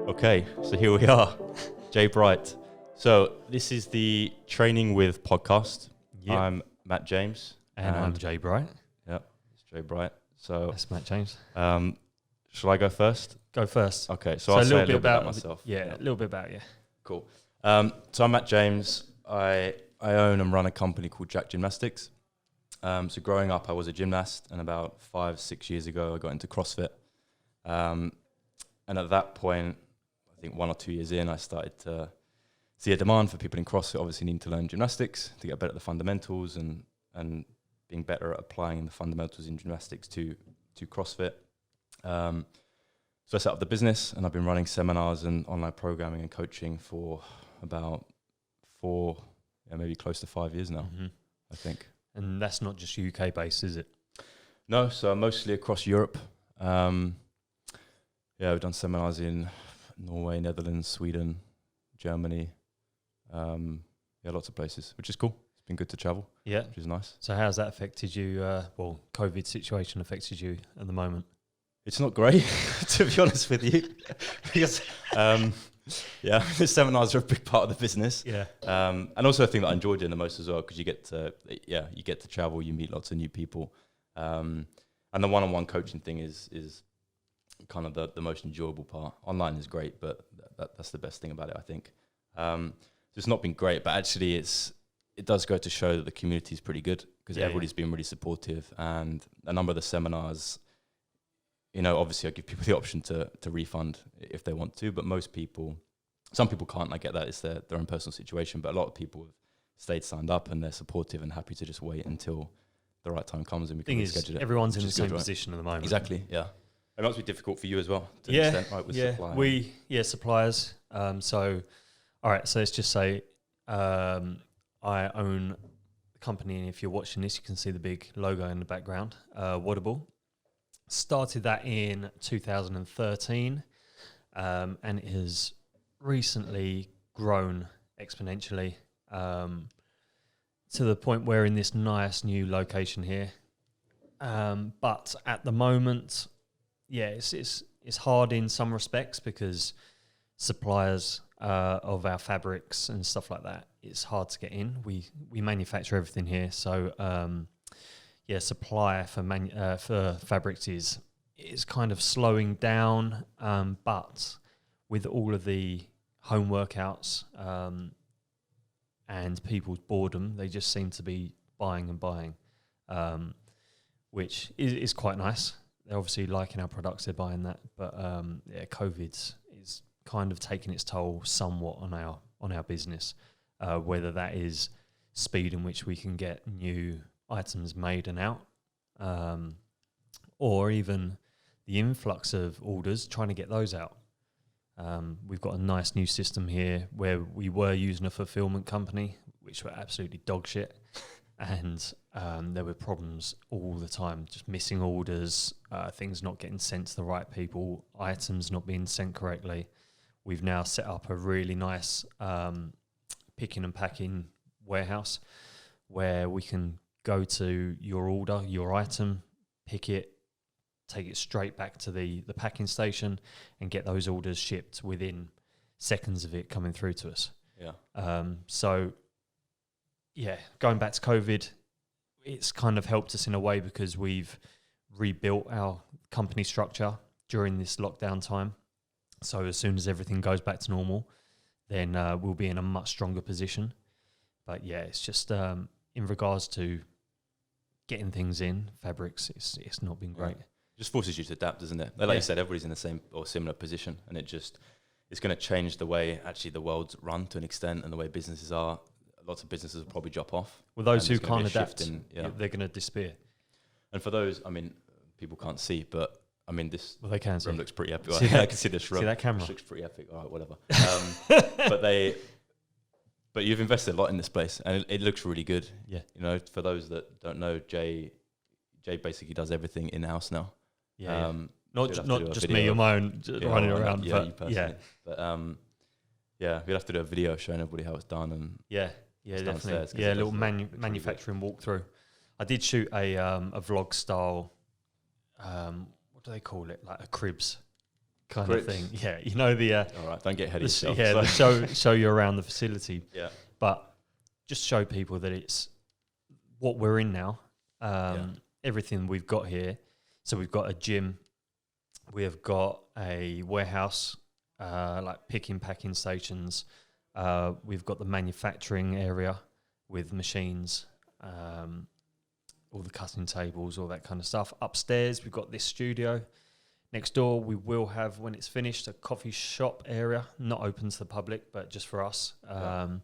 Okay, so here we are, Jay Bright. So this is the Training With podcast. Yep. I'm Matt James. And I'm Jay Bright. Yep, it's Jay Bright. So That's Matt James. shall I go first? Go first. Okay, so I'll say a little bit about myself. Yeah, a little bit about you. Cool. So I'm Matt James. I own and run a company called Gymnastics. So growing up, I was a gymnast, and about 5-6 years ago, I got into CrossFit. And at that point, I think 1 or 2 years in, I started to see a demand for people in CrossFit obviously needing to learn gymnastics to get better at the fundamentals and being better at applying the fundamentals in gymnastics to CrossFit. So I set up the business, and I've been running seminars and online programming and coaching for about maybe close to 5 years now, I think. And that's not just UK based, is it? No, so mostly across Europe. We've done seminars in Norway, Netherlands, Sweden, Germany. Lots of places, which is cool. It's been good to travel, which is nice. So how's that affected you? COVID situation affected you at the moment? It's not great, to be honest with you, because the seminars are a big part of the business. Yeah, and also a thing that I enjoyed doing the most as well, because you get to travel, you meet lots of new people, and the one-on-one coaching thing is kind of the most enjoyable part. Online is great, but that's the best thing about it, I think. It's not been great, but actually it does go to show that the community is pretty good, because everybody's been really supportive, and a number of the seminars, obviously I give people the option to refund if they want to, but some people can't. I get that, it's their own personal situation, but a lot of people have stayed signed up, and they're supportive and happy to just wait until the right time comes and we can reschedule it. Everyone's in the same position at the moment. Exactly, yeah. It must be difficult for you as well, to an extent, right, with supply. Suppliers. So let's just say I own the company, and if you're watching this, you can see the big logo in the background, Wodable. Started that in 2013, and it has recently grown exponentially to the point where in this nice new location here. But at the moment, it's hard in some respects, because suppliers of our fabrics and stuff like that, it's hard to get in. We manufacture everything here, so supply for fabrics is kind of slowing down. But with all of the home workouts and people's boredom, they just seem to be buying and buying, which is quite nice. They're obviously liking our products, they're buying that. But COVID is kind of taking its toll somewhat on our business, whether that is speed in which we can get new items made and out, or even the influx of orders, trying to get those out. We've got a nice new system here where we were using a fulfillment company, which were absolutely dog shit. And there were problems all the time, just missing orders, things not getting sent to the right people, items not being sent correctly. We've now set up a really nice picking and packing warehouse where we can go to your order, your item, pick it, take it straight back to the packing station, and get those orders shipped within seconds of it coming through to us. Going back to COVID, it's kind of helped us in a way, because we've rebuilt our company structure during this lockdown time. So as soon as everything goes back to normal, then we'll be in a much stronger position. But it's just in regards to getting things in, fabrics, it's not been great. It just forces you to adapt, doesn't it? Like you said, everybody's in the same or similar position, and it's going to change the way actually the world's run to an extent, and the way businesses are. Lots of businesses will probably drop off. Well, those who can't adapt, they're going to disappear. And for those, people can't see, but this they can room see. looks pretty epic. I can see this room. See that camera? Which looks pretty epic. All right, whatever. But you've invested a lot in this place, and it looks really good. Yeah. For those that don't know, Jay basically does everything in-house now. Yeah. Not just me on my own running around. You personally. But we'd have to do a video showing everybody how it's done. And definitely. A little manufacturing walkthrough. I did shoot a vlog style. What do they call it? Like a cribs kind of thing. Yeah, you know the. All right, don't get ahead of yourself. Yeah, the show you around the facility. Yeah, but just show people that it's what we're in now. Everything we've got here. So we've got a gym. We have got a warehouse, like picking, packing stations. We've got the manufacturing area with machines, all the cutting tables, all that kind of stuff. Upstairs, we've got this studio. Next door, we will have, when it's finished, a coffee shop area, not open to the public, but just for us. And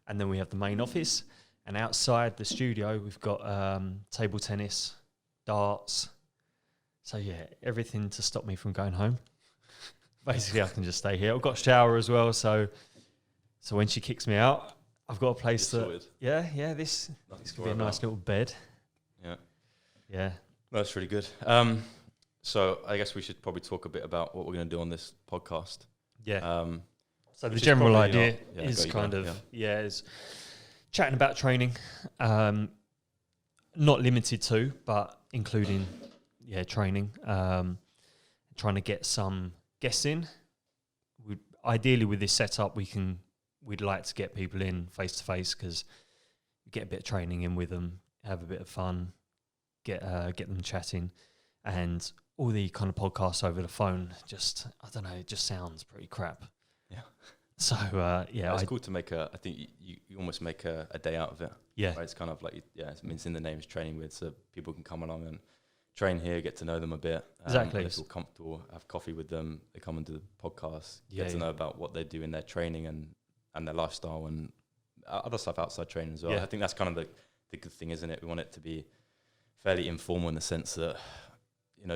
then we have the main office. And outside the studio, we've got table tennis, darts. So, yeah, everything to stop me from going home. Basically, I can just stay here. I've got a shower as well, so when she kicks me out, I've got a place that... Yeah, this could be a nice little bed. Yeah. That's really good. So I guess we should probably talk a bit about what we're going to do on this podcast. Yeah. So the general idea is is chatting about training, not limited to, but including training. Trying to get some guests in. Ideally, with this setup, we'd like to get people in face to face because you get a bit of training in with them, have a bit of fun, get them chatting, and all the kind of podcasts over the phone, just, I don't know, it just sounds pretty crap. Yeah. So, it's cool to make I think you almost make a day out of it. Yeah. Right? It's kind of like, it means in the name is training with, so people can come along and train here, get to know them a bit. Exactly. They feel comfortable, have coffee with them, they come and do the podcast, get to know about what they do in their training and their lifestyle and other stuff outside training as well. I think that's kind of the good thing, isn't it? We want it to be fairly informal in the sense that,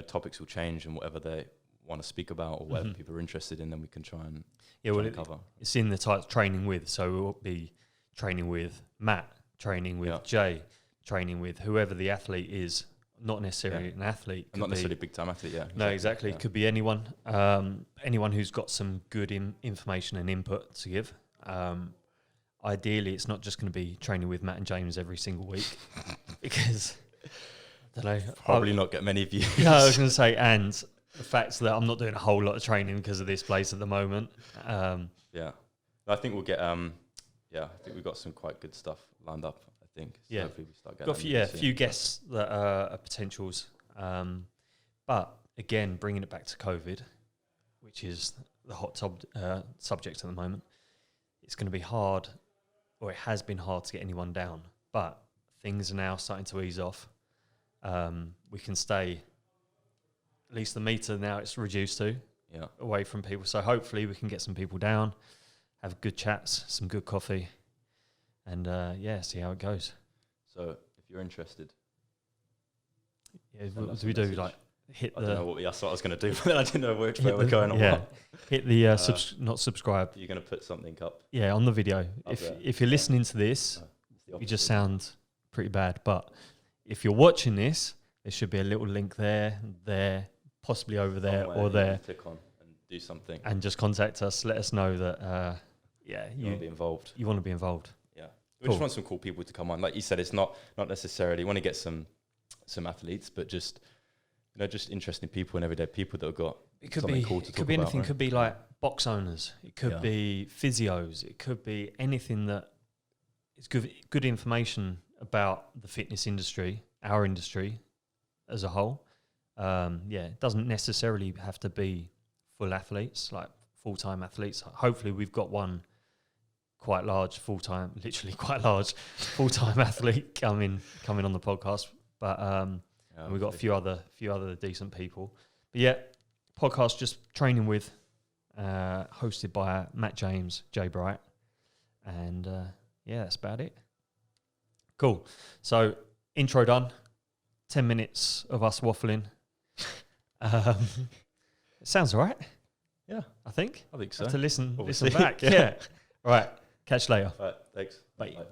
topics will change and whatever they want to speak about or whatever people are interested in, then we can try and cover. It's in the type training with, so we'll be training with Matt, training with Jay, training with whoever the athlete is, not necessarily an athlete. Not necessarily a big time athlete, No, exactly. It could be anyone. Anyone who's got some good information and input to give. Ideally, it's not just going to be training with Matt and James every single week because... I don't know. Probably not get many views. Yeah, I was going to say, and the fact that I'm not doing a whole lot of training because of this place at the moment. I think we'll get. I think we've got some quite good stuff lined up. I think. So hopefully we start getting. Got a few guests that are potentials, but again, bringing it back to COVID, which is the hot subject at the moment. It's going to be hard, or it has been hard to get anyone down, but things are now starting to ease off. We can stay, at least the meter now it's reduced to, away from people. So hopefully we can get some people down, have good chats, some good coffee, and see how it goes. So if you're interested, what do we do? Like hit I don't know that's what I was going to do, but then I didn't know where we're going on. What. Hit the not subscribe. You're going to put something up. Yeah, on the video. If you're listening to this, you just sound pretty bad, but if you're watching this, there should be a little link there, possibly over there or there. Click on and do something. And just contact us. Let us know that, you want to be involved. You want to be involved. Yeah. We just want some cool people to come on. Like you said, it's not necessarily, you want to get some athletes, but just, just interesting people and everyday people that have got something cool to talk about. It could be anything. It could be like box owners. It could be physios. It could be anything that is good information about the fitness industry, our industry as a whole. It doesn't necessarily have to be full athletes, like full-time athletes. Hopefully we've got one quite large full-time athlete coming on the podcast. But we've got a few other decent people. But podcast just training with, hosted by Matt James, Jay Bright. And that's about it. Cool. So, intro done. 10 minutes of us waffling. It sounds all right. Yeah. I think so. Have to listen back. Yeah. All right. Catch you later. All right. Thanks. Bye. Bye.